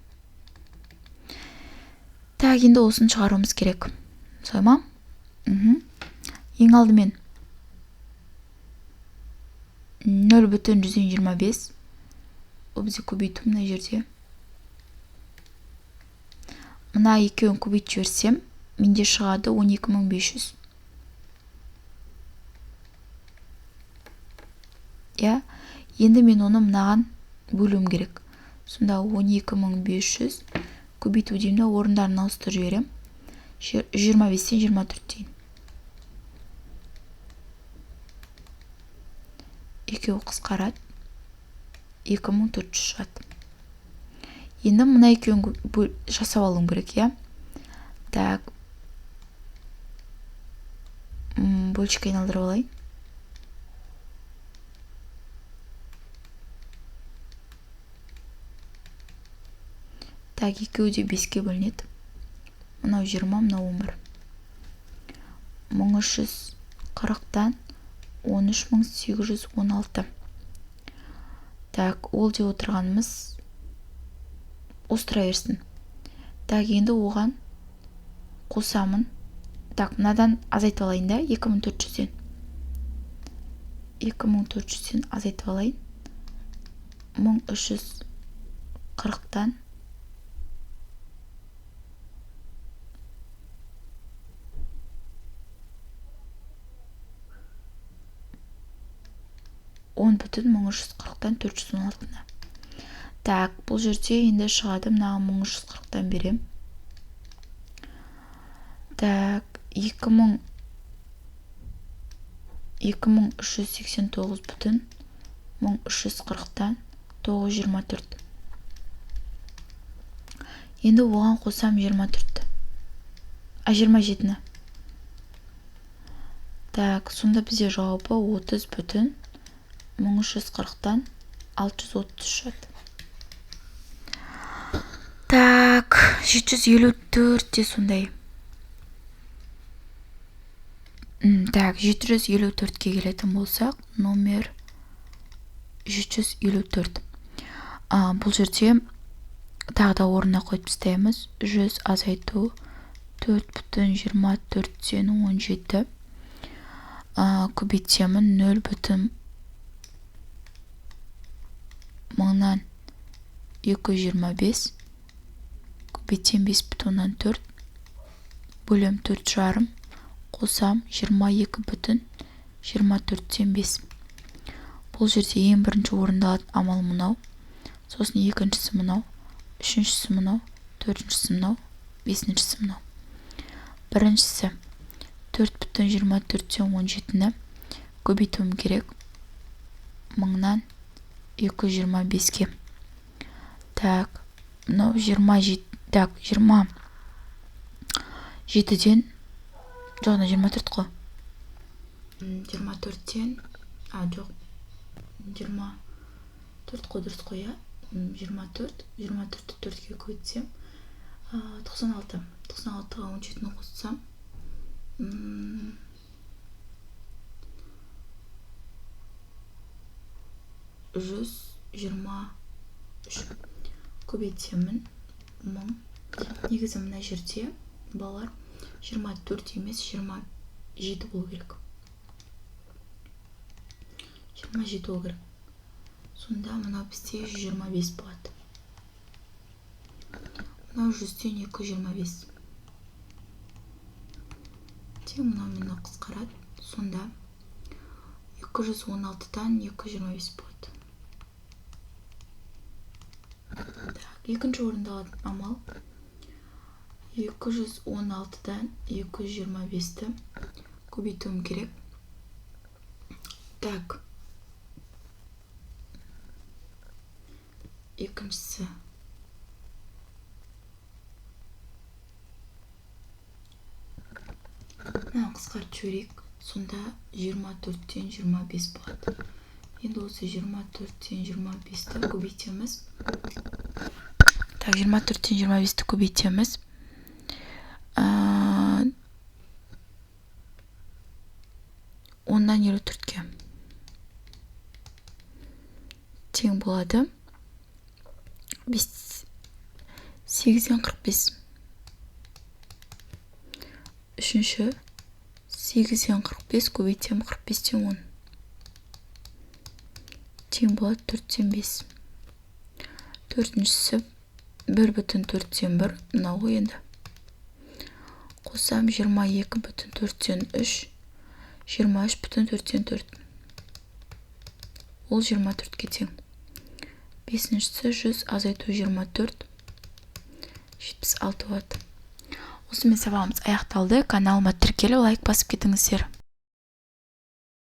Так, енді осын шығаруымыз керек. Сойма? Ең алдымен 0,125. Ол бізде көбейту мына жерде. Мына екеуін көбейт жіберсем, менде шығады 12,500. Я, енді мен оны мынаған бөлуім керек. Сонда 12,500 көбейту деймді, орындарын ауыстырып жіберем. 25-тен 24 дейін. Екеуі қысқарады. 2400 шығады. Енді мына екеуін жасап алуым керек, я? Так. Бөлшекке айналдырып алайын. Так, екеуі де 5-ке бөлінеді. Мынау 20, мынау 11. 1340-тан 13,816. Так, ол де отырғанымыз остыра берсін. Так, енді оған қосамын. Так, мынадан азайтып алайын да, 2400-ден. 2400-ден азайтып алайын. 1340-тан 10,1340-тан 416-на. Так, бұл жерде енді шығады, мынаған 1340-тан берем. Так, 2000 2389 бүтін 1340-тан 924. Енді оған қосам 24-ті. 27-ні. Так, сонда бізде жауабы 30 бүтін 1340-тан 630 шығады. Так, 754 де сондай. Так, 754-ке келетін болсақ, номер 754. Бұл жерде тағы да орнына қойып тастаймыз. 100 азайту 4,24-тен 17. Көбейтемін 0,225. Көбейтем 5,4. Бөлем 4,5. Қосам 22,24-тен 5. Бұл жерде ең бірінші орындалатын амал мұнау. Сосын екіншісі мұнау. Үшіншісі мұнау. Төртіншісі мұнау. Бесіншісі мұнау. Біріншісі 4,24-тен 17-ні көбейтуім керек. 1000-нан 225-ке. Так, мұнау 27. Так, 27-ден жоғына 24 қой. 24-тен, жоқ, 24 қой дұрыс қой, 24-ті 4-ке көйтсем, 96-ға 17-ні қоссам, 123 көбейтемін 1000. Негізі мына жерде балар 24 емес 27 болу керек. 27 болу керек. Сонда мынау бізде 125 болады. Мынау 100-тен 225. Тең мынау қысқарады. Сонда 216-тан 225 болады. Екінші орындалатын амал 216-дан 225-ті көбейтуім керек. Так. Екіншісі. Қысқарт жөрек. Сонда 24-тен 25 болады. Енді осы 24-тен 25-ті көбейтеміз. Так, 24-тен 25-ті көбейтеміз. 10-нан 54-ке тең болады. 8-ден 45. Үшінші 8-ден 45 көбейтем 45-тен 10. Тең болады 4-тен 5. Төртіншісі 1,4-тен 1. Мынау ғой енді. Қосам 22,4-тен 3. 23,4-тен 4. Ол 24-ке тең. Бесіншісі 100 азайту 24. 76 болады. Осымен сабағымыз аяқталды. Каналыма тіркеліп лайк басып кетіңіздер.